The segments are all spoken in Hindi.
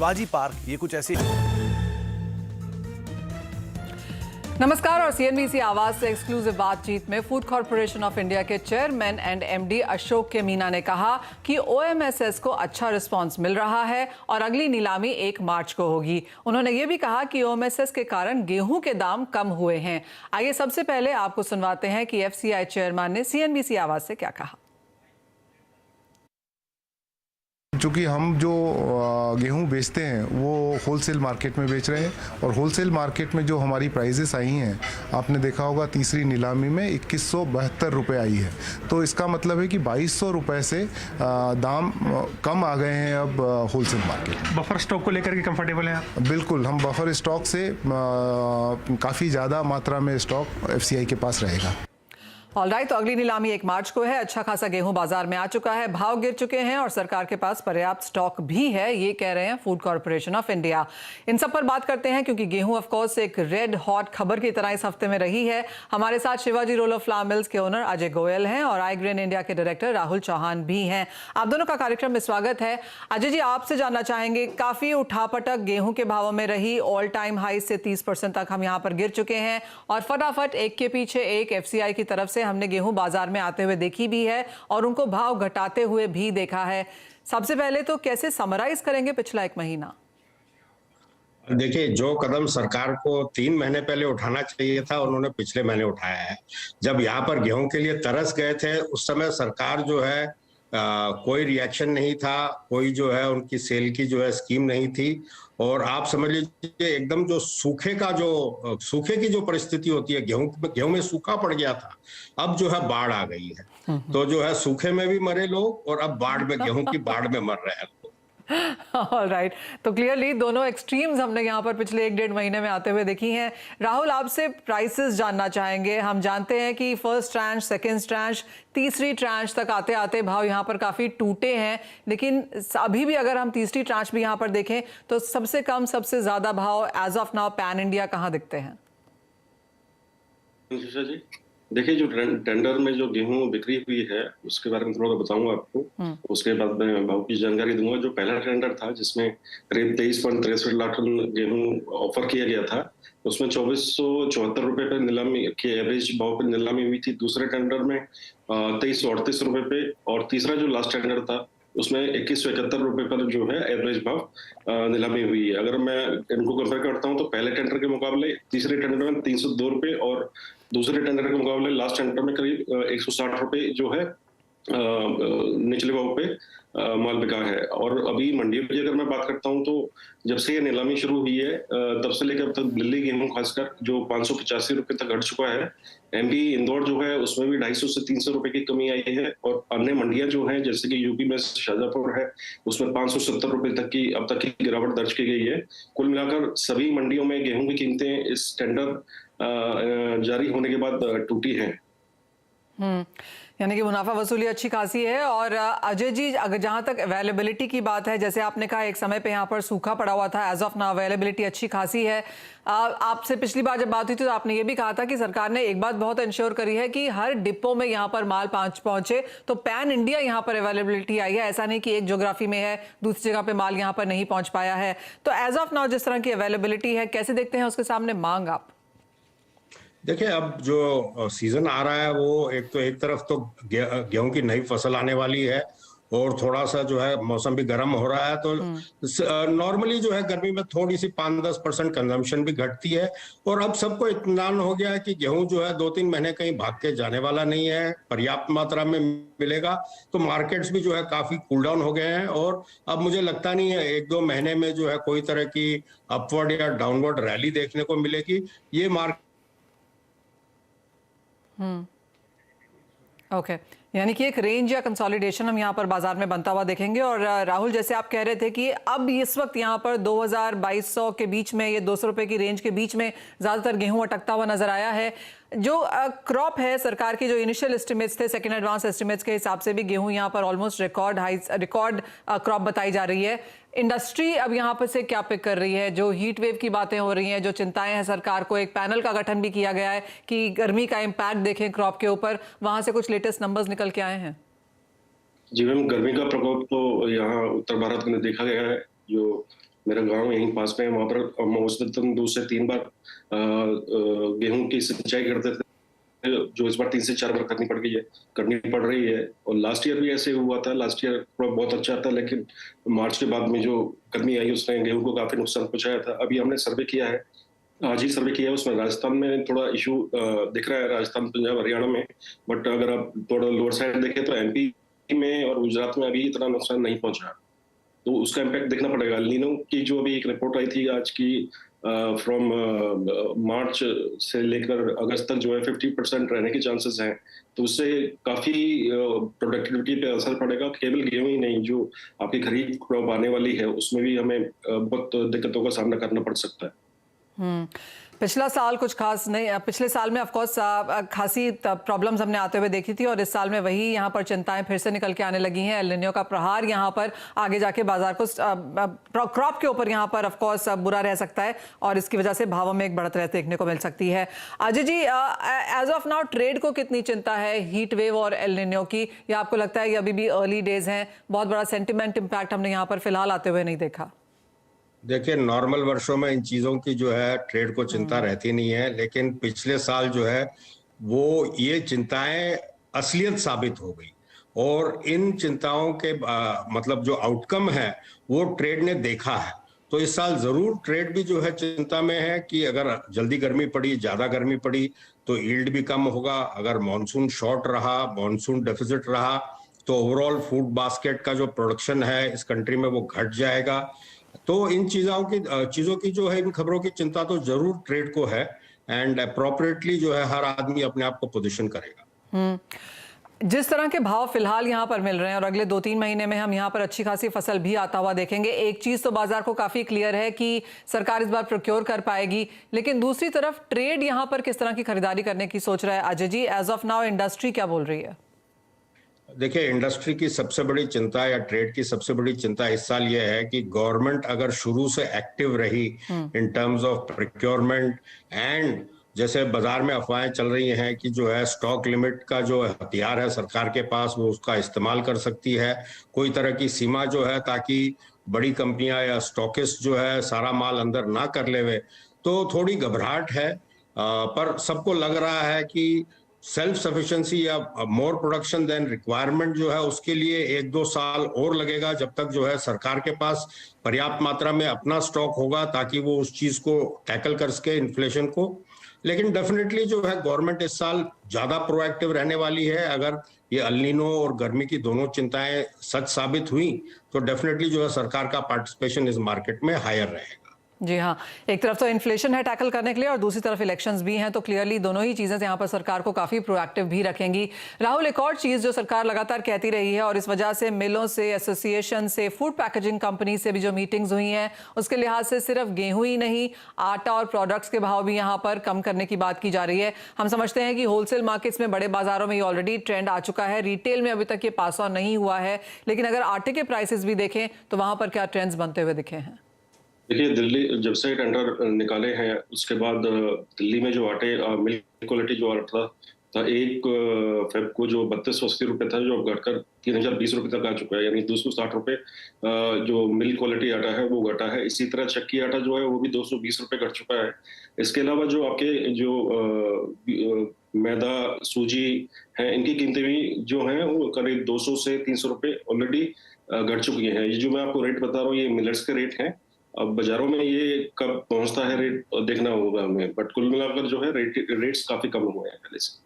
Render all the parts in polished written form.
शिवाजी पार्क, ये कुछ ऐसी। नमस्कार और सीएनबीसी आवाज से एक्सक्लूसिव बातचीत में फूड कॉर्पोरेशन ऑफ इंडिया के चेयरमैन एंड एमडी अशोक के मीना ने कहा कि ओएमएसएस को अच्छा रिस्पांस मिल रहा है और अगली नीलामी 1 मार्च को होगी। उन्होंने ये भी कहा कि ओएमएसएस के कारण गेहूं के दाम कम हुए हैं। आइए सबसे पहले आपको सुनवाते हैं कि एफसीआई चेयरमैन ने सीएनबीसी आवाज से क्या कहा। चूँकि हम जो गेहूं बेचते हैं वो होलसेल मार्केट में बेच रहे हैं और होलसेल मार्केट में जो हमारी प्राइजेस आई हैं, आपने देखा होगा तीसरी नीलामी में 2172 रुपये आई है। तो इसका मतलब है कि 2200 रुपये से दाम कम आ गए हैं अब होलसेल मार्केट। बफर स्टॉक को लेकर के कंफर्टेबल हैं आप? बिल्कुल, हम बफर स्टॉक से काफ़ी ज़्यादा मात्रा में स्टॉक एफसीआई के पास रहेगा। ऑलराइट, तो अगली नीलामी 1 मार्च को है। अच्छा खासा गेहूं बाजार में आ चुका है, भाव गिर चुके हैं और सरकार के पास पर्याप्त स्टॉक भी है, ये कह रहे हैं फूड कॉर्पोरेशन ऑफ इंडिया। इन सब पर बात करते हैं क्योंकि गेहूं ऑफ कोर्स एक रेड हॉट खबर की तरह इस हफ्ते में रही है। हमारे साथ Shivaji roll of flour mills के ओनर अजय गोयल हैं और आई ग्रेन इंडिया के डायरेक्टर राहुल चौहान भी हैं। आप दोनों का कार्यक्रम में स्वागत है। अजय जी, आपसे जानना चाहेंगे, काफी उठापटक गेहूं के भावों में रही, ऑल टाइम हाई से 30% तक हम यहाँ पर गिर चुके हैं और फटाफट एक के पीछे एक एफसीआई की तरफ से हमने गेहूं बाजार में आते हुए देखी भी है और उनको भाव घटाते हुए भी देखा है। सबसे पहले तो कैसे समराइज करेंगे पिछला 1 महीना? देखिए, जो कदम सरकार को 3 महीने पहले उठाना चाहिए था, उन्होंने पिछले महीने उठाया है। जब यहाँ पर गेहूं के लिए तरस गए थे, उस समय सरकार जो है कोई रिएक्शन नहीं था, कोई जो है उनकी सेल की जो है स्कीम नहीं थी और आप समझ लीजिए एकदम जो सूखे की जो परिस्थिति होती है, गेहूं में सूखा पड़ गया था, अब जो है बाढ़ आ गई है। तो जो है सूखे में भी मरे लोग और अब बाढ़ में, गेहूं की बाढ़ में मर रहे हैं। ऑलराइट, तो क्लियरली दोनों एक्सट्रीम्स हमने यहाँ पर पिछले 1-1.5 महीने में आते हुए देखी हैं। राहुल, आपसे प्राइसेस जानना चाहेंगे। हम जानते हैं कि फर्स्ट ट्रांच, सेकंड ट्रांच, तीसरी ट्रांच तक आते आते भाव यहाँ पर काफी टूटे हैं, लेकिन अभी भी अगर हम तीसरी ट्रांच भी यहाँ पर देखें तो सबसे कम सबसे ज्यादा भाव as of now pan India कहाँ दिखते हैं? जी देखिए, जो टेंडर में जो गेहूं बिक्री हुई है उसके बारे में थोड़ा बताऊंगा आपको, उसके बाद मैं भाव की जानकारी दूंगा। जो पहला टेंडर था जिसमें करीब 23.63 लाख टन गेहूं ऑफर किया गया था, उसमें 2474 रुपए पे नीलामी के एवरेज भाव पे नीलामी हुई थी। दूसरे टेंडर में 2338 रुपए पे और तीसरा जो लास्ट टेंडर था उसमें 2171 रुपए पर जो है एवरेज भाव नीलामी हुई है। अगर मैं इनको कंपेयर करता हूं तो पहले टेंडर के मुकाबले तीसरे टेंडर में 302 रुपए और दूसरे टेंडर के मुकाबले लास्ट टेंडर में करीब 160 रुपए जो है निचले भाव पे माल बिका है। और अभी मंडियों की अगर मैं बात करता हूं तो जब से ये नीलामी शुरू हुई है तब से लेकर अब तक दिल्ली गेहूं खासकर जो 585 रुपए तक घट चुका है। एमपी इंदौर जो है उसमें भी 250 से 300 रुपए की कमी आई है और अन्य मंडियां जो हैं जैसे कि यूपी में शाहजहांपुर है उसमें 570 रुपए तक की अब तक की गिरावट दर्ज की गई है। कुल मिलाकर सभी मंडियों में गेहूं की कीमतें इस टेंडर जारी होने के बाद टूटी है। यानी कि मुनाफा वसूली अच्छी खासी है। और अजय जी, अगर जहां तक अवेलेबिलिटी की बात है, जैसे आपने कहा एक समय पे यहाँ पर सूखा पड़ा हुआ था, एज ऑफ नाउ अवेलेबिलिटी अच्छी खासी है। आपसे पिछली बार जब बात हुई थी तो आपने ये भी कहा था कि सरकार ने एक बात बहुत इंश्योर करी है कि हर डिपो में यहाँ पर माल पहुंचे। तो पैन इंडिया यहाँ पर अवेलेबिलिटी आई है, ऐसा नहीं कि एक ज्योग्राफी में है दूसरी जगह पे माल यहाँ पर नहीं पहुंच पाया है। तो एज ऑफ नाउ जिस तरह की अवेलेबिलिटी है, कैसे देखते हैं उसके सामने मांग आप? देखिए, अब जो सीजन आ रहा है वो एक तरफ तो गेहूं की नई फसल आने वाली है और थोड़ा सा जो है मौसम भी गर्म हो रहा है, तो नॉर्मली जो है गर्मी में थोड़ी सी 5-10% कंजम्पशन भी घटती है। और अब सबको इत्मीनान हो गया है कि गेहूं जो है 2-3 महीने कहीं भाग के जाने वाला नहीं है, पर्याप्त मात्रा में मिलेगा। तो मार्केट्स भी जो है काफी कूल डाउन हो गए हैं और अब मुझे लगता नहीं है 1-2 महीने में जो है कोई तरह की अपवर्ड या डाउनवर्ड रैली देखने को मिलेगी। ये मार्केट ओके, यानी कि एक रेंज या कंसोलिडेशन हम यहाँ पर बाजार में बनता हुआ देखेंगे। और राहुल, जैसे आप कह रहे थे कि अब इस वक्त यहाँ पर 2200 के बीच में, ये 200 रुपए की रेंज के बीच में ज्यादातर गेहूं अटकता हुआ नजर आया है। जो क्रॉप है, सरकार की जो इनिशियल एस्टिमेट्स थे, सेकंड एडवांस एस्टिमेट्स के हिसाब से भी गेहूं यहाँ पर ऑलमोस्ट रिकॉर्ड क्रॉप बताई जा रही है। इंडस्ट्री अब यहाँ पर से क्या पिक कर रही है? जो हीट वेव की बातें हो रही हैं, जो चिंताएं हैं सरकार को, एक पैनल का गठन भी किया गया है कि गर्मी का इम्पैक्ट देखें क्रॉप के ऊपर, वहां से कुछ लेटेस्ट नंबर्स निकल के आए हैं? जी मैम, गर्मी का प्रकोप तो यहाँ उत्तर भारत में देखा गया है। जो मेरा गांव यहीं पास में है, वहां पर औसतन 2 से 3 बार गेहूं की सिंचाई करते थे, जो इस बार 3 से 4 बार करनी पड़ रही है। और लास्ट ईयर भी ऐसे हुआ था, लास्ट ईयर बहुत अच्छा था, लेकिन मार्च के बाद में जो गर्मी आई उसने गेहूं को काफी नुकसान पहुंचाया था। अभी हमने सर्वे किया है, आज ही सर्वे किया है, उसमें राजस्थान में थोड़ा इशू दिख रहा है, राजस्थान, पंजाब, हरियाणा में। बट अगर आप थोड़ा लोअर साइड देखें तो एमपी में और गुजरात में अभी इतना नुकसान नहीं पहुंचा, तो उसका इम्पैक्ट देखना पड़ेगा। लीनो की जो अभी एक रिपोर्ट आई थी आज की, फ्रॉम मार्च से लेकर अगस्त तक जो है 50% रहने के चांसेस हैं, तो उससे काफी प्रोडक्टिविटी पे असर पड़ेगा। केवल गेहूं ही नहीं, जो आपकी खरीफ क्रॉप आने वाली है उसमें भी हमें बहुत दिक्कतों का सामना करना पड़ सकता है। पिछला साल कुछ खास नहीं, पिछले साल में ऑफ कोर्स खासी प्रॉब्लम्स हमने आते हुए देखी थी, और इस साल में वही यहाँ पर चिंताएं फिर से निकल के आने लगी हैं। एल निनो का प्रहार यहाँ पर आगे जाके बाजार को क्रॉप के ऊपर यहाँ पर ऑफ कोर्स बुरा रह सकता है, और इसकी वजह से भावों में एक बढ़त देखने को मिल सकती है। Ajay ji, as of now trade को कितनी चिंता है हीट वेव और एल निनो की, या आपको लगता है कि अभी भी अर्ली डेज हैं, बहुत बड़ा सेंटिमेंट इम्पैक्ट हमने यहाँ पर फिलहाल आते हुए नहीं देखा? देखिए, नॉर्मल वर्षों में इन चीजों की जो है ट्रेड को चिंता रहती नहीं है, लेकिन पिछले साल जो है वो ये चिंताएं असलियत साबित हो गई, और इन चिंताओं के मतलब जो आउटकम है वो ट्रेड ने देखा है। तो इस साल जरूर ट्रेड भी जो है चिंता में है कि अगर जल्दी गर्मी पड़ी, ज्यादा गर्मी पड़ी तो यील्ड भी कम होगा। अगर मानसून शॉर्ट रहा, मानसून डेफिसिट रहा, तो ओवरऑल फूड बास्केट का जो प्रोडक्शन है इस कंट्री में वो घट जाएगा। तो इन चीजों की जो है, इन खबरों की चिंता तो जरूर ट्रेड को है, एंड अप्रोप्रिएटली जो है हर आदमी अपने आप को पोजीशन करेगा। जिस तरह के भाव फिलहाल यहाँ पर मिल रहे हैं और अगले 2-3 महीने में हम यहाँ पर अच्छी खासी फसल भी आता हुआ देखेंगे, एक चीज तो बाजार को काफी क्लियर है कि सरकार इस बार प्रोक्योर कर पाएगी, लेकिन दूसरी तरफ ट्रेड यहाँ पर किस तरह की खरीदारी करने की सोच रहा है? Ajay ji, as of now industry क्या बोल रही है? देखिए, इंडस्ट्री की सबसे बड़ी चिंता या ट्रेड की सबसे बड़ी चिंता इस साल ये है कि गवर्नमेंट अगर शुरू से एक्टिव रही in terms of procurement, and जैसे बाजार में अफवाहें चल रही हैं कि जो है स्टॉक लिमिट का जो हथियार है सरकार के पास, वो उसका इस्तेमाल कर सकती है, कोई तरह की सीमा जो है, ताकि बड़ी कंपनियां या स्टॉकिस्ट जो है सारा माल अंदर ना कर लेवे, तो थोड़ी घबराहट है। पर सबको लग रहा है कि सेल्फ सफिशिएंसी या मोर प्रोडक्शन देन रिक्वायरमेंट जो है उसके लिए 1-2 साल और लगेगा, जब तक जो है सरकार के पास पर्याप्त मात्रा में अपना स्टॉक होगा ताकि वो उस चीज को टैकल कर सके, इन्फ्लेशन को। लेकिन डेफिनेटली जो है गवर्नमेंट इस साल ज्यादा प्रोएक्टिव रहने वाली है। अगर ये एल निनो और गर्मी की दोनों चिंताएं सच साबित हुई तो डेफिनेटली जो है सरकार का पार्टिसिपेशन इस मार्केट में हायर रहेगा। जी हाँ, एक तरफ तो इन्फ्लेशन है टैकल करने के लिए और दूसरी तरफ इलेक्शंस भी हैं, तो क्लियरली दोनों ही चीज़ें यहाँ पर सरकार को काफ़ी प्रोएक्टिव भी रखेंगी। राहुल, एक और चीज़ जो सरकार लगातार कहती रही है और इस वजह से मिलों से, एसोसिएशन से, फूड पैकेजिंग कंपनी से भी जो मीटिंग्स हुई हैं उसके लिहाज से सिर्फ गेहूं ही नहीं, आटा और प्रोडक्ट्स के भाव भी यहाँ पर कम करने की बात की जा रही है। हम समझते हैं कि होलसेल मार्केट्स में, बड़े बाजारों में ये ऑलरेडी ट्रेंड आ चुका है, रिटेल में अभी तक ये पास ऑन नहीं हुआ है, लेकिन अगर आटे के प्राइसेस भी देखें तो वहाँ पर क्या ट्रेंड्स बनते हुए दिखे हैं? देखिए, दिल्ली जब से टेंडर निकाले हैं उसके बाद दिल्ली में जो आटे मिल्क क्वालिटी जो आटा था 1 फेब को जो 3280 रुपए था, जो घटकर 3020 रुपए तक आ चुका है, यानी 260 रुपए जो मिल्क क्वालिटी आटा है वो घटा है। इसी तरह चक्की आटा जो है वो भी 220 रुपए घट चुका है। इसके अलावा जो आपके जो मैदा, सूजी है, इनकी कीमतें भी जो है वो करीब 200 से 300 रुपए ऑलरेडी घट चुकी है। ये जो मैं आपको रेट बता रहा हूँ ये मिलर्स के रेट हैं। अब बाजारों में ये कब पहुंचता है रेट देखना होगा हमें, बट कुल मिलाकर जो है रेट्स काफी कम हुए हैं पहले से।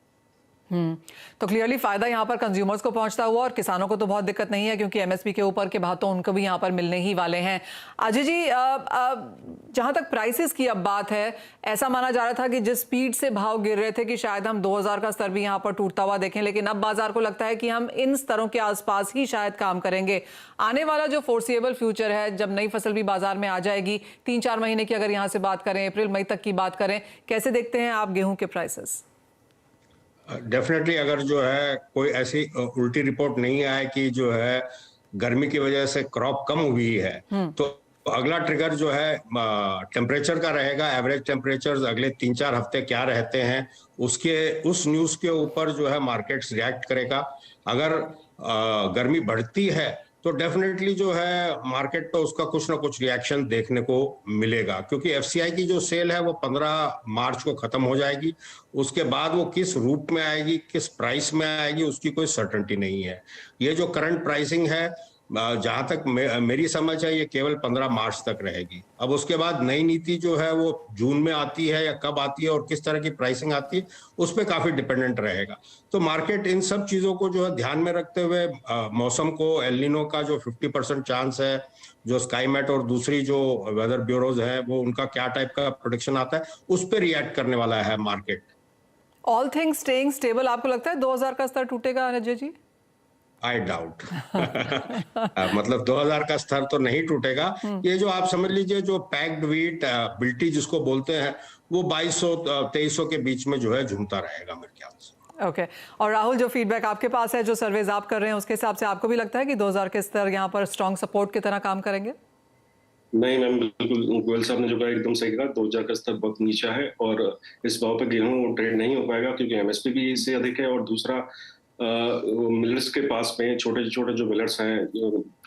तो क्लियरली फायदा यहाँ पर कंज्यूमर्स को पहुंचता हुआ, और किसानों को तो बहुत दिक्कत नहीं है क्योंकि एमएसपी के ऊपर के भाव तो उनको भी यहाँ पर मिलने ही वाले हैं। अजय जी, जहाँ तक प्राइसेस की अब बात है, ऐसा माना जा रहा था कि जिस स्पीड से भाव गिर रहे थे कि शायद हम 2000 का स्तर भी यहाँ पर टूटता हुआ देखें, लेकिन अब बाजार को लगता है कि हम इन स्तरों के आसपास ही शायद काम करेंगे। आने वाला जो फोर्सिएबल फ्यूचर है, जब नई फसल भी बाजार में आ जाएगी, 3-4 महीने की अगर यहाँ से बात करें, अप्रैल मई तक की बात करें, कैसे देखते हैं आप गेहूं के प्राइसेस? डेफिनेटली अगर जो है कोई ऐसी उल्टी रिपोर्ट नहीं आए कि जो है गर्मी की वजह से क्रॉप कम हुई है, तो अगला ट्रिगर जो है टेम्परेचर का रहेगा। एवरेज टेम्परेचर अगले 3-4 हफ्ते क्या रहते हैं उस न्यूज के ऊपर जो है मार्केट्स रिएक्ट करेगा। अगर गर्मी बढ़ती है तो डेफिनेटली जो है मार्केट पे उसका कुछ ना कुछ रिएक्शन देखने को मिलेगा, क्योंकि एफसीआई की जो सेल है वो 15 मार्च को खत्म हो जाएगी। उसके बाद वो किस रूप में आएगी, किस प्राइस में आएगी, उसकी कोई सर्टेनिटी नहीं है। ये जो करंट प्राइसिंग है, जहां तक मेरी समझ है, ये केवल 15 मार्च तक रहेगी। अब उसके बाद नई नीति जो है वो जून में आती है या कब आती है और किस तरह की प्राइसिंग आती है, उस पर काफी डिपेंडेंट रहेगा। तो मार्केट इन सब चीजों को जो है ध्यान में रखते हुए मौसम को, एल नीनो का जो 50% चांस है, जो स्काईमेट और दूसरी जो वेदर ब्यूरोज है वो उनका क्या टाइप का प्रोडिक्शन आता है, उस पर रिएक्ट करने वाला है market. All things staying stable, आपको लगता है 2000 का स्तर टूटेगा अजय जी? आई डाउट मतलब 2000 का स्तर तो नहीं टूटेगा। ये जो आप समझ लीजिए जो पैक्ड व्हीट बिल्टी जिसको बोलते हैं, वो 2200-2300 के बीच में जो है झूमता रहेगा मेरे ख्याल से। ओके और राहुल, जो फीडबैक आपके पास है, जो सर्वेज आप कर रहे हैं, उसके हिसाब से आपको भी लगता है कि 2000 के स्तर यहाँ पर स्ट्रॉन्ग सपोर्ट की तरह काम करेंगे? नहीं मैम, बिल्कुल गोयल साहब ने जो कहा एकदम सही कहा। 2000 का स्तर बहुत नीचा है और इस भाव पे गेहूं ट्रेड नहीं हो पाएगा, क्योंकि एमएसपी भी इससे अधिक है। और दूसरा मिलर्स के पास में छोटे छोटे जो मिलर्स हैं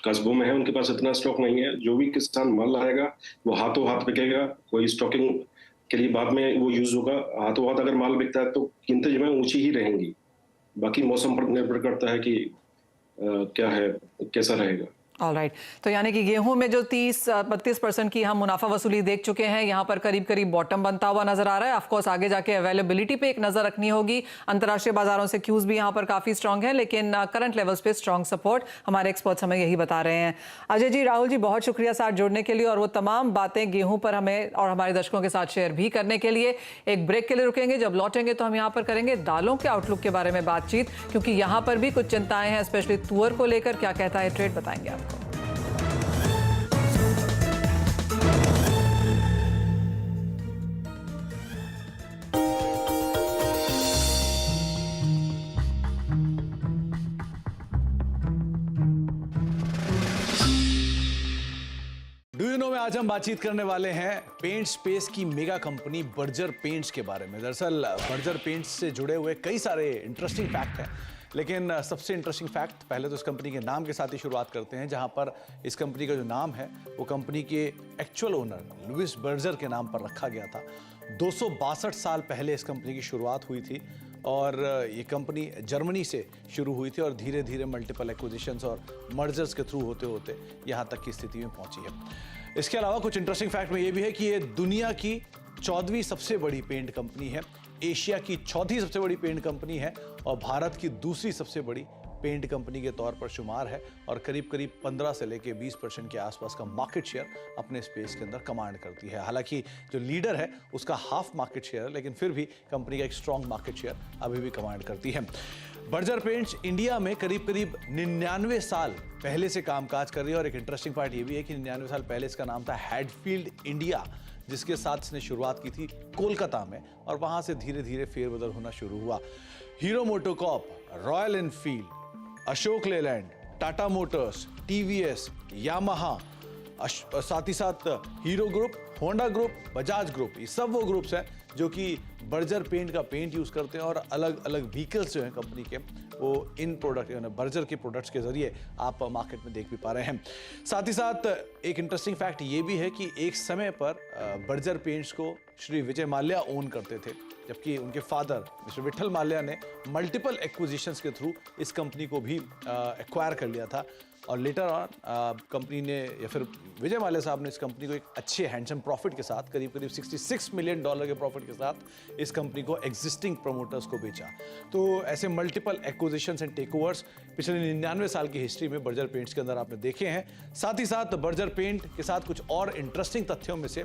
कस्बों में है, उनके पास इतना स्टॉक नहीं है। जो भी किसान माल लाएगा वो हाथों हाथ बिकेगा, कोई स्टॉकिंग के लिए बाद में वो यूज होगा। हाथों हाथ अगर माल बिकता है तो कीमतें जो है ऊंची ही रहेंगी। बाकी मौसम पर निर्भर करता है कि क्या है, कैसा रहेगा। ऑलराइट, तो यानी कि गेहूं में जो 30-32% की हम मुनाफा वसूली देख चुके हैं, यहाँ पर करीब करीब बॉटम बनता हुआ नजर आ रहा है। ऑफकोर्स आगे जाके अवेलेबिलिटी पे एक नजर रखनी होगी। अंतर्राष्ट्रीय बाजारों से क्यूज भी यहाँ पर काफी स्ट्रांग है, लेकिन करंट लेवल्स पे स्ट्रांग सपोर्ट, हमारे एक्सपर्ट्स हमें यही बता रहे हैं। अजय जी, राहुल जी, बहुत शुक्रिया साथ जुड़ने के लिए और वो तमाम बातें गेहूं पर हमें और हमारे दर्शकों के साथ शेयर भी करने के लिए। एक ब्रेक के लिए रुकेंगे, जब लौटेंगे तो हम यहाँ पर करेंगे दालों के आउटलुक के बारे में बातचीत, क्योंकि यहाँ पर भी कुछ चिंताएं हैं, स्पेशली तुअर को लेकर। क्या कहता है ट्रेड, बताएंगे आपको। में आज हम बातचीत करने वाले हैं पेंट स्पेस की मेगा कंपनी बर्जर पेंट्स के बारे में। दरअसल बर्जर पेंट्स से जुड़े हुए कई सारे इंटरेस्टिंग फैक्ट हैं, लेकिन सबसे इंटरेस्टिंग फैक्ट पहले तो इस कंपनी के नाम के साथ ही शुरुआत करते हैं, जहां पर इस कंपनी का जो नाम है वो कंपनी के एक्चुअल ओनर लुइस बर्जर के नाम पर रखा गया था। 262 साल पहले इस कंपनी की शुरुआत हुई थी और ये कंपनी जर्मनी से शुरू हुई थी और धीरे धीरे मल्टीपल एक्विजिशंस और मर्जर्स के थ्रू होते होते यहाँ तक की स्थिति में पहुंची है। इसके अलावा कुछ इंटरेस्टिंग फैक्ट में ये भी है कि ये दुनिया की 14वीं सबसे बड़ी पेंट कंपनी है, एशिया की 4थी सबसे बड़ी पेंट कंपनी है और भारत की दूसरी सबसे बड़ी पेंट कंपनी के तौर पर शुमार है और करीब करीब 15 से लेके 20% के आसपास का मार्केट शेयर अपने स्पेस के अंदर कमांड करती है। हालांकि जो लीडर है उसका हाफ मार्केट शेयर है, लेकिन फिर भी कंपनी का एक स्ट्रॉन्ग मार्केट शेयर अभी भी कमांड करती है। बर्जर पेंट्स इंडिया में करीब करीब 99 साल पहले से कामकाज कर रही है और एक इंटरेस्टिंग पार्ट ये भी है कि 99 साल पहले इसका नाम था हैडफील्ड इंडिया, जिसके साथ इसने शुरुआत की थी कोलकाता में और वहां से धीरे धीरे फेरबदल होना शुरू हुआ। Hero MotoCorp, royal Enfield, Ashok Leyland, Tata Motors, TVS, Yamaha, साथ ही साथ hero group, Honda group, Bajaj group, ये सब वो ग्रुप्स हैं जो कि बर्जर पेंट का पेंट यूज करते हैं और अलग अलग व्हीकल्स जो हैं कंपनी के वो इन प्रोडक्ट बर्जर के प्रोडक्ट्स के जरिए आप मार्केट में देख भी पा रहे हैं। साथ ही साथ एक इंटरेस्टिंग फैक्ट ये भी है कि एक समय पर बर्जर पेंट्स को श्री विजय माल्या ओन करते थे, जबकि उनके फादर मिस्टर विठल माल्या ने मल्टीपल एक्विजिशंस के थ्रू इस कंपनी को भी एक्वायर कर लिया था और लेटर ऑन कंपनी ने या फिर विजय माल्या साहब ने इस कंपनी को एक अच्छे हैंडसम प्रॉफिट के साथ करीब करीब $66 मिलियन के प्रॉफिट के साथ इस कंपनी को एग्जिस्टिंग प्रमोटर्स को बेचा। तो ऐसे मल्टीपल एक्विजिशंस एंड टेकओवर्स पिछले 99 साल की हिस्ट्री में बर्जर पेंट्स के अंदर आपने देखे हैं। साथ ही साथ बर्जर पेंट के साथ कुछ और इंटरेस्टिंग तथ्यों में से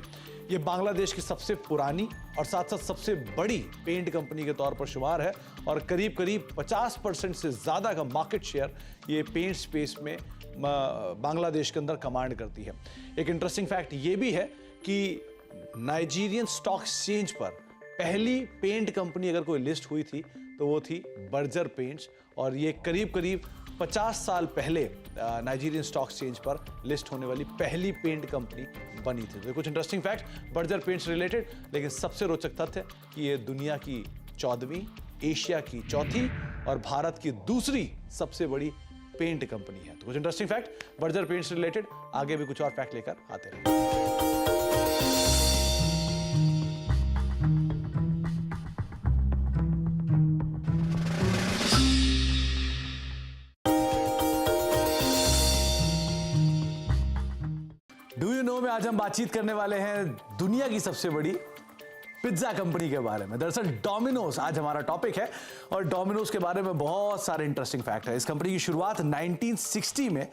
ये बांग्लादेश की सबसे पुरानी और साथ साथ सबसे बड़ी पेंट कंपनी के तौर पर शुमार है और करीब करीब 50% से ज़्यादा का मार्केट शेयर ये पेंट स्पेस में बांग्लादेश के अंदर कमांड करती है। एक इंटरेस्टिंग फैक्ट ये भी है कि नाइजीरियन स्टॉक एक्सचेंज पर पहली पेंट कंपनी अगर कोई लिस्ट हुई थी तो वो थी बर्जर पेंट्स और ये करीब करीब 50 साल पहले नाइजीरियन स्टॉक एक्सचेंज पर लिस्ट होने वाली पहली पेंट कंपनी बनी थी। तो कुछ interesting fact Berger paints related, लेकिन सबसे रोचक तथ्य कि ये दुनिया की 14वीं, एशिया की 4थी और भारत की दूसरी सबसे बड़ी पेंट कंपनी है। तो कुछ इंटरेस्टिंग फैक्ट बर्जर पेंट से रिलेटेड, आगे भी कुछ और फैक्ट लेकर आते रहेंगे। डू यू नो में आज हम बातचीत करने वाले हैं दुनिया की सबसे बड़ी पिज्जा कंपनी के बारे में। दरअसल डोमिनोज आज हमारा टॉपिक है और डोमिनोज के बारे में बहुत सारे इंटरेस्टिंग फैक्ट है। इस कंपनी की शुरुआत 1960 में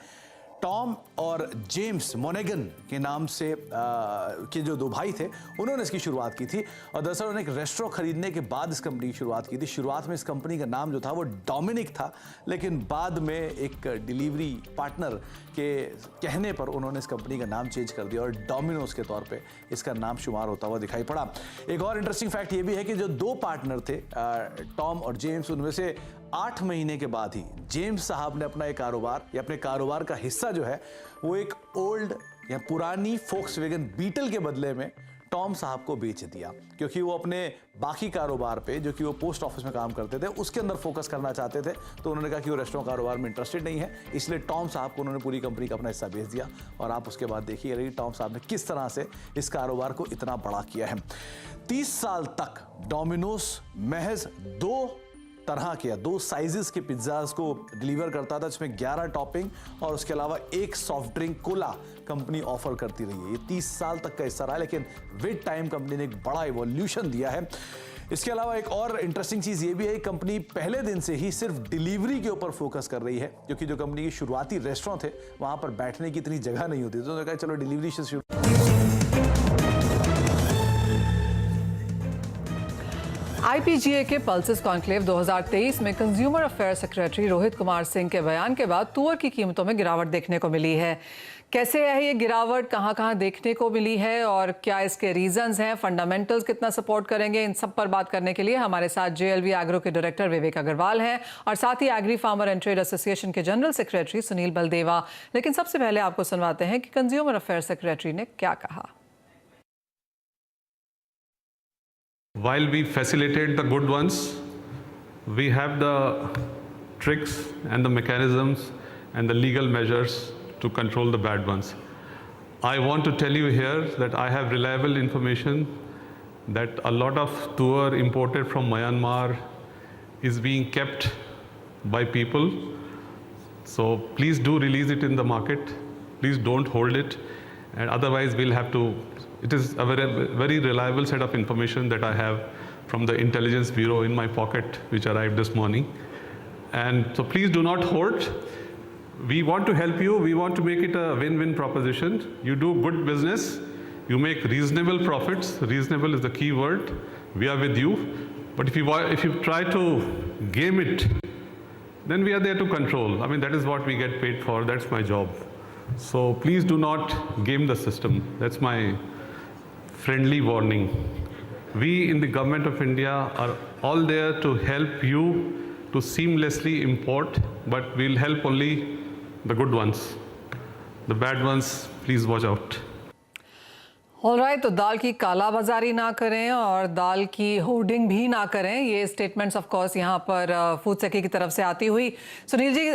टॉम और जेम्स मोनेगन के नाम से के जो दो भाई थे उन्होंने इसकी शुरुआत की थी और दरअसल उन्होंने एक रेस्टोरेंट खरीदने के बाद इस कंपनी की शुरुआत की थी। शुरुआत में इस कंपनी का नाम जो था वो डोमिनिक था, लेकिन बाद में एक डिलीवरी पार्टनर के कहने पर उन्होंने इस कंपनी का नाम चेंज कर दिया और डोमिनोज के तौर पे इसका नाम शुमार होता हुआ दिखाई पड़ा। एक और इंटरेस्टिंग फैक्ट ये भी है कि जो दो पार्टनर थे टॉम और जेम्स, उनमें से 8 महीने के बाद ही जेम्स साहब ने अपना एक कारोबार या अपने कारोबार का हिस्सा जो है वो एक ओल्ड या पुरानी फोक्सवैगन बीटल के बदले में टॉम साहब को बेच दिया, क्योंकि वो अपने बाकी कारोबार पे जो कि वो पोस्ट ऑफिस में काम करते थे उसके अंदर फोकस करना चाहते थे। तो उन्होंने कहा कि वो रेस्टोरेंट कारोबार में इंटरेस्टेड नहीं है, इसलिए टॉम साहब को उन्होंने पूरी कंपनी का अपना हिस्सा बेच दिया। और आप उसके बाद देखिए कि टॉम साहब ने किस तरह से इस कारोबार को इतना बड़ा किया है। 30 साल तक डोमिनोज महज दो साइजेस के पिज्जाज को डिलीवर करता था, जिसमें 11 टॉपिंग और उसके अलावा एक soft drink Cola company offer करती रही है। ये 30 साल तक का हिस्सा रहा, लेकिन विद टाइम कंपनी ने एक बड़ा इवोल्यूशन दिया है। इसके अलावा एक और इंटरेस्टिंग चीज ये भी है, कंपनी पहले दिन से ही सिर्फ डिलीवरी के ऊपर फोकस कर रही है, क्योंकि जो कंपनी के शुरुआती रेस्टोरेंट थे वहां पर बैठने की इतनी जगह नहीं होती, तो उन्होंने कहा चलो डिलीवरी से शुरू। आईपीजीए के पल्सेस कॉन्क्लेव 2023 में consumer affair secretary Rohit Kumar Singh के बयान के बाद तुअर की कीमतों में गिरावट देखने को मिली है। कैसे है ये गिरावट, कहां-कहां देखने को मिली है और क्या इसके रीजंस हैं, फंडामेंटल्स कितना सपोर्ट करेंगे, इन सब पर बात करने के लिए हमारे साथ जेएलवी एग्रो के डायरेक्टर विवेक अग्रवाल हैं और साथ ही agri farmer and trade association के जनरल सेक्रेटरी सुनील बलदेवा। लेकिन सबसे पहले आपको सुनवाते हैं कि कंज्यूमर अफेयर सेक्रेटरी ने क्या कहा। While we facilitate the good ones, we have the tricks and the mechanisms and the legal measures to control the bad ones. I want to tell you here that I have reliable information that a lot of tuor imported from Myanmar is being kept by people. So please do release it in the market. Please don't hold it, and otherwise we'll have to. It is a very reliable set of information that I have from the Intelligence Bureau in my pocket, which arrived this morning. And so please do not hold. We want to help you. We want to make it a win-win proposition. You do good business. You make reasonable profits. Reasonable is the key word. We are with you. But if you try to game it, then we are there to control. I mean, that is what we get paid for. That's my job. So please do not game the system. That's my friendly warning. We in the government of India are all there to help you to seamlessly import, but we'll help only the good ones. The bad ones, please watch out. Alright, तो दाल की कालाबाजारी ना करें और दाल की होर्डिंग भी ना करें, ये स्टेटमेंट्स ऑफ कोर्स यहाँ पर फूड सेक्रेटरी की तरफ से आती हुई। सुनील जी,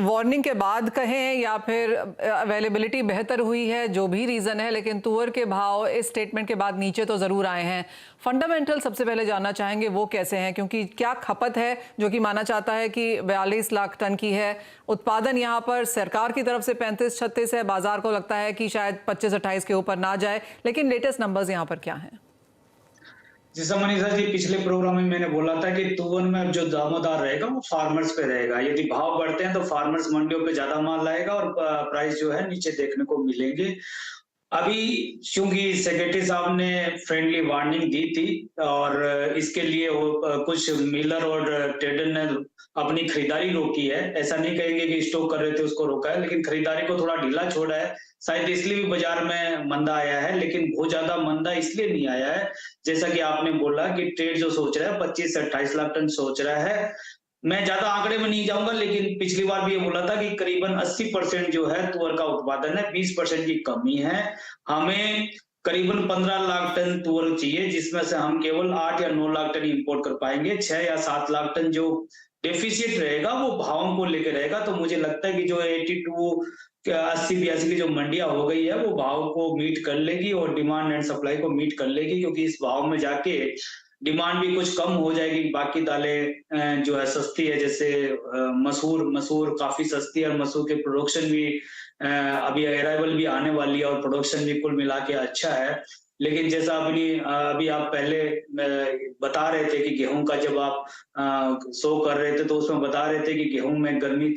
वार्निंग के बाद कहें या फिर अवेलेबिलिटी बेहतर हुई है, जो भी रीज़न है, लेकिन तुअर के भाव इस स्टेटमेंट के बाद नीचे तो ज़रूर आए हैं। फंडामेंटल सबसे पहले जानना चाहेंगे वो कैसे हैं, क्योंकि क्या खपत है जो कि माना चाहता है कि 42 लाख टन की है, उत्पादन यहाँ पर सरकार की तरफ से 35-36 है, बाजार को लगता है कि शायद 25-28 के ऊपर ना जाए, लेकिन लेटेस्ट नंबर्स यहाँ पर क्या हैं? जी मनीषा जी, पिछले प्रोग्राम में मैंने बोला था कि तुअर में जो दामोदार रहेगा वो फार्मर्स पे रहेगा। यदि भाव बढ़ते हैं तो फार्मर्स मंडियों पे ज्यादा माल लाएगा और प्राइस जो है नीचे देखने को मिलेंगे। अभी चूंकि सेक्रेटरी साहब ने फ्रेंडली वार्निंग दी थी और इसके लिए कुछ मिलर और ट्रेडर ने अपनी खरीदारी रोकी है, ऐसा नहीं कहेंगे कि स्टॉक कर रहे थे उसको रोका है, लेकिन खरीदारी को थोड़ा ढीला छोड़ा है। शायद इसलिए भी बाजार में मंदा आया है, लेकिन बहुत ज्यादा मंदा इसलिए नहीं आया है, जैसा कि आपने बोला कि ट्रेड जो सोच रहा है 25 से 28 लाख टन सोच रहा है। मैं ज्यादा आंकड़े में नहीं जाऊंगा, लेकिन पिछली बार भी ये बोला था कि करीबन 80% जो है तुअर का उत्पादन है, 20% की कमी है। हमें करीबन 15 लाख टन तुअर चाहिए, जिसमें से हम केवल 8 या 9 लाख टन इंपोर्ट कर पाएंगे। 6 या 7 लाख टन जो डेफिसिट रहेगा वो भावों को लेकर रहेगा। तो मुझे लगता है कि जो 80-82 की जो मंडियां हो गई है वो भाव को मीट कर लेगी और डिमांड एंड सप्लाई को मीट कर लेगी, क्योंकि इस भाव में जाके डिमांड भी कुछ कम हो जाएगी। बाकी दालें जो है सस्ती है, जैसे मसूर काफी सस्ती है और मसूर के प्रोडक्शन भी अभी अराइवल भी आने वाली है और प्रोडक्शन भी कुल मिला के अच्छा है। लेकिन जैसा अभी आप पहले बता रहे थे कि गेहूं का जब आप शो कर रहे थे तो उसमें बता रहे थे कि गेहूं में गर्मी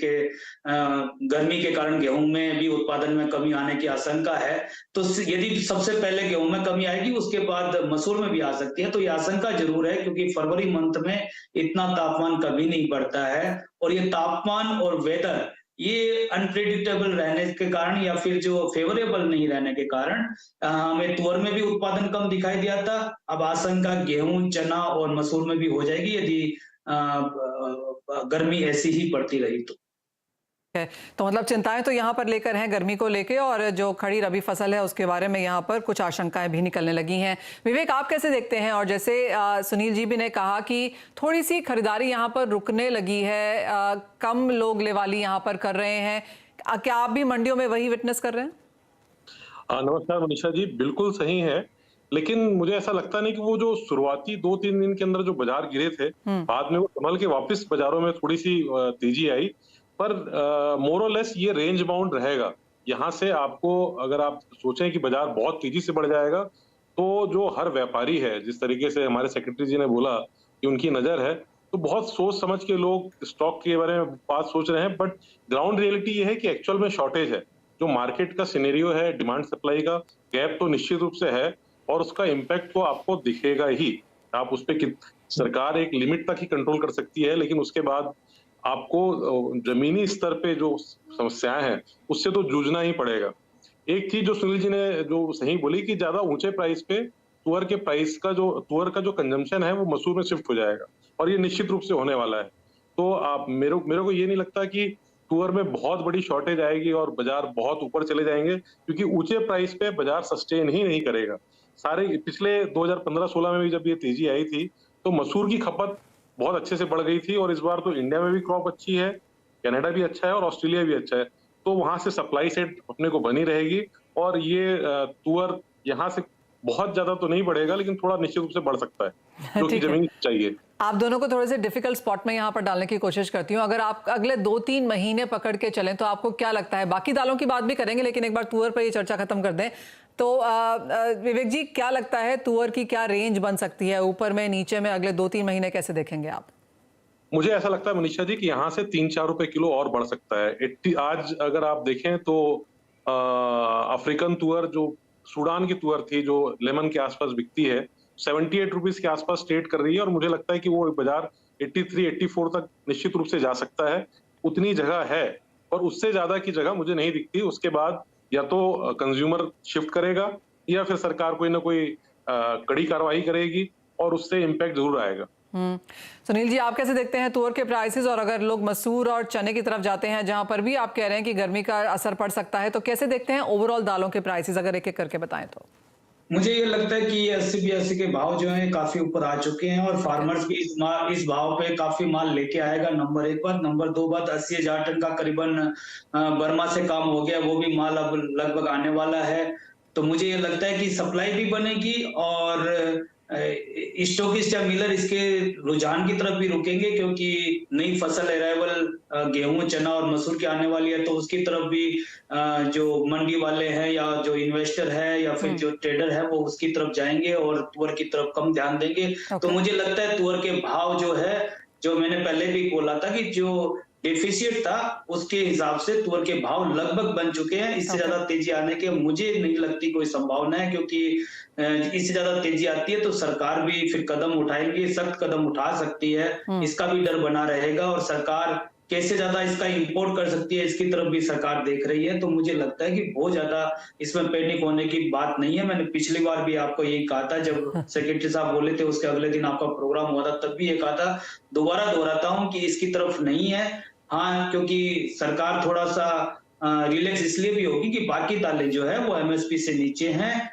के कारण गेहूं में भी उत्पादन में कमी आने की आशंका है। तो यदि सबसे पहले गेहूं में कमी आएगी उसके बाद मसूर में भी आ सकती है। तो ये आशंका जरूर है, क्योंकि फरवरी मंथ में इतना तापमान कभी नहीं बढ़ता है और ये तापमान और वेदर ये अनप्रेडिक्टेबल रहने के कारण या फिर जो फेवरेबल नहीं रहने के कारण हमें तुअर में भी उत्पादन कम दिखाई दिया था। अब आशंका गेहूं, चना और मसूर में भी हो जाएगी यदि गर्मी ऐसी ही पड़ती रही तो। तो मतलब चिंताएं तो यहाँ पर लेकर हैं गर्मी को लेकर, और जो खड़ी रबी फसल है उसके बारे में यहाँ पर कुछ आशंकाएं भी निकलने लगी हैं। विवेक, आप कैसे देखते हैं? और जैसे सुनील जी भी ने कहा कि थोड़ी सी खरीदारी यहाँ पर रुकने लगी है, कम लोग लेवाली यहाँ पर कर रहे हैं, क्या आप भी मंडियों में वही विटनेस कर रहे हैं? नमस्कार मनीषा जी, बिल्कुल सही है, लेकिन मुझे ऐसा लगता नहीं कि वो जो शुरुआती 2-3 दिन के अंदर जो बाजार गिरे थे, बाद में वो संभल के वापस बाजारों में थोड़ी सी तेजी आई, पर मोर और लेस ये रेंज बाउंड रहेगा। यहाँ से आपको अगर आप सोचें कि बाजार बहुत तेजी से बढ़ जाएगा, तो जो हर व्यापारी है, जिस तरीके से हमारे सेक्रेटरी जी ने बोला कि उनकी नजर है, तो बहुत सोच समझ के लोग स्टॉक के बारे में बात सोच रहे हैं। बट ग्राउंड रियलिटी ये है कि एक्चुअल में शॉर्टेज है। जो मार्केट का सिनेरियो है, डिमांड सप्लाई का गैप तो निश्चित रूप से है और उसका इम्पैक्ट तो आपको दिखेगा ही। आप उस पर सरकार एक लिमिट तक ही कंट्रोल कर सकती है, लेकिन उसके बाद आपको जमीनी स्तर पे जो समस्याएं हैं उससे तो जूझना ही पड़ेगा। एक चीज जो सुनील जी ने जो सही बोली कि ज्यादा ऊंचे प्राइस पे तुअर का जो कंजम्पशन है वो मसूर में शिफ्ट हो जाएगा और ये निश्चित रूप से होने वाला है। तो आप मेरे को ये नहीं लगता कि तुअर में बहुत बड़ी शॉर्टेज आएगी और बाजार बहुत ऊपर चले जाएंगे, क्योंकि ऊंचे प्राइस पे बाजार सस्टेन ही नहीं करेगा। सारे पिछले 2015-16 में भी जब ये तेजी आई थी तो मसूर की खपत बहुत अच्छे से बढ़ गई थी और इस बार तो इंडिया में भी क्रॉप अच्छी है, कनाडा भी अच्छा है और ऑस्ट्रेलिया भी अच्छा है, तो वहां से सप्लाई साइड अपने को बनी रहेगी और ये तुअर यहाँ से बहुत ज्यादा तो नहीं बढ़ेगा, लेकिन थोड़ा निश्चित रूप से बढ़ सकता है, जो कि जमीन चाहिए। आप दोनों को थोड़े से डिफिकल्ट स्पॉट में यहाँ पर डालने की कोशिश करती हूँ। अगर आप अगले 2-3 महीने पकड़ के चलें तो आपको क्या लगता है? बाकी दालों की बात भी करेंगे, लेकिन एक बार तुअर पर ये चर्चा खत्म कर दें तो विवेक जी, क्या लगता है तुअर की क्या रेंज बन सकती है? ऊपर में, नीचे में, अगले 2-3 महीने कैसे देखेंगे आप? मुझे ऐसा लगता है मनीषा जी कि यहाँ से 3-4 रुपए किलो और बढ़ सकता है। आज अगर आप देखें तो अफ्रीकन तुअर, जो सूडान की तुअर थी, जो लेमन के आसपास बिकती है, 78 रुपीज के आसपास ट्रेड कर रही है और मुझे लगता है कि वो बाजार 83-84 तक निश्चित रूप से जा सकता है। उतनी जगह है और उससे ज्यादा की जगह मुझे नहीं दिखती। उसके बाद या तो कंज्यूमर शिफ्ट करेगा या फिर सरकार कोई ना कोई कड़ी कार्रवाई करेगी और उससे इम्पैक्ट जरूर आएगा। सुनील जी, आप कैसे देखते हैं तुअर के प्राइसेस? और अगर लोग मसूर और चने की तरफ जाते हैं, जहां पर भी आप कह रहे हैं कि गर्मी का असर पड़ सकता है, तो कैसे देखते हैं ओवरऑल दालों के प्राइसेस, अगर एक एक करके बताएं तो? मुझे ये लगता है कि 80-82 के भाव जो हैं काफी ऊपर आ चुके हैं और फार्मर्स भी इस भाव पे काफी माल लेके आएगा, नंबर 1 बात। नंबर 2 बात, 80,000 टन का करीबन बर्मा से काम हो गया, वो भी माल अब लगभग आने वाला है। तो मुझे ये लगता है कि सप्लाई भी बनेगी और स्टॉकिस्ट या मिलर इसके रुझान की तरफ भी रुकेंगे, क्योंकि नई फसल अराइवल गेहूं, चना और मसूर की आने वाली है, तो उसकी तरफ भी जो मंडी वाले हैं या जो इन्वेस्टर है या फिर जो ट्रेडर है वो उसकी तरफ जाएंगे और तुअर की तरफ कम ध्यान देंगे। तो मुझे लगता है तुअर के भाव जो है, जो मैंने पहले भी बोला था कि जो डेफिसिट था उसके हिसाब से तुअर के भाव लगभग बन चुके हैं। इससे ज्यादा तेजी आने के मुझे नहीं लगती कोई संभावना है, क्योंकि इससे ज्यादा तेजी आती है तो सरकार भी फिर कदम उठाएगी, सख्त कदम उठा सकती है, इसका भी डर बना रहेगा और सरकार कैसे ज्यादा इसका इंपोर्ट कर सकती है इसकी तरफ भी सरकार देख रही है। तो मुझे लगता है कि बहुत ज्यादा इसमें पैनिक होने की बात नहीं है। मैंने पिछली बार भी आपको यही कहा था, जब सेक्रेटरी साहब बोले थे उसके अगले दिन आपका प्रोग्राम हुआ था, तब भी ये कहा था, दोबारा दोहराता हूं कि इसकी तरफ नहीं है। हाँ, क्योंकि सरकार थोड़ा सा रिलैक्स इसलिए भी होगी कि बाकी दालें जो है वो एमएसपी से नीचे हैं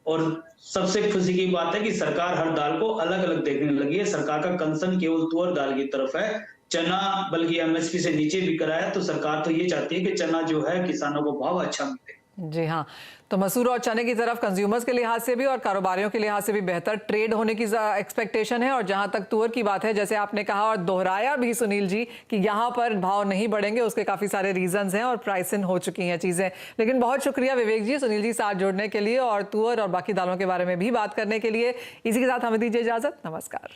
और सबसे खुशी की बात है कि सरकार हर दाल को अलग अलग देखने लगी है। सरकार का कंसर्न केवल तुअर दाल की तरफ है, चना बल्कि एमएसपी से नीचे बिक रहा है, तो सरकार तो ये चाहती है कि चना जो है किसानों को भाव अच्छा मिले। जी हाँ, तो मसूर और चने की तरफ कंज्यूमर्स के लिहाज से भी और कारोबारियों के लिहाज से भी बेहतर ट्रेड होने की एक्सपेक्टेशन है। और जहां तक तुअर की बात है, जैसे आपने कहा और दोहराया भी सुनील जी कि यहां पर भाव नहीं बढ़ेंगे, उसके काफी सारे रीजंस हैं और प्राइसिंग हो चुकी हैं चीजें। लेकिन बहुत शुक्रिया विवेक जी, सुनील जी साथ जोड़ने के लिए और तुअर और बाकी दालों के बारे में भी बात करने के लिए। इसी के साथ हमें दीजिए इजाजत, नमस्कार।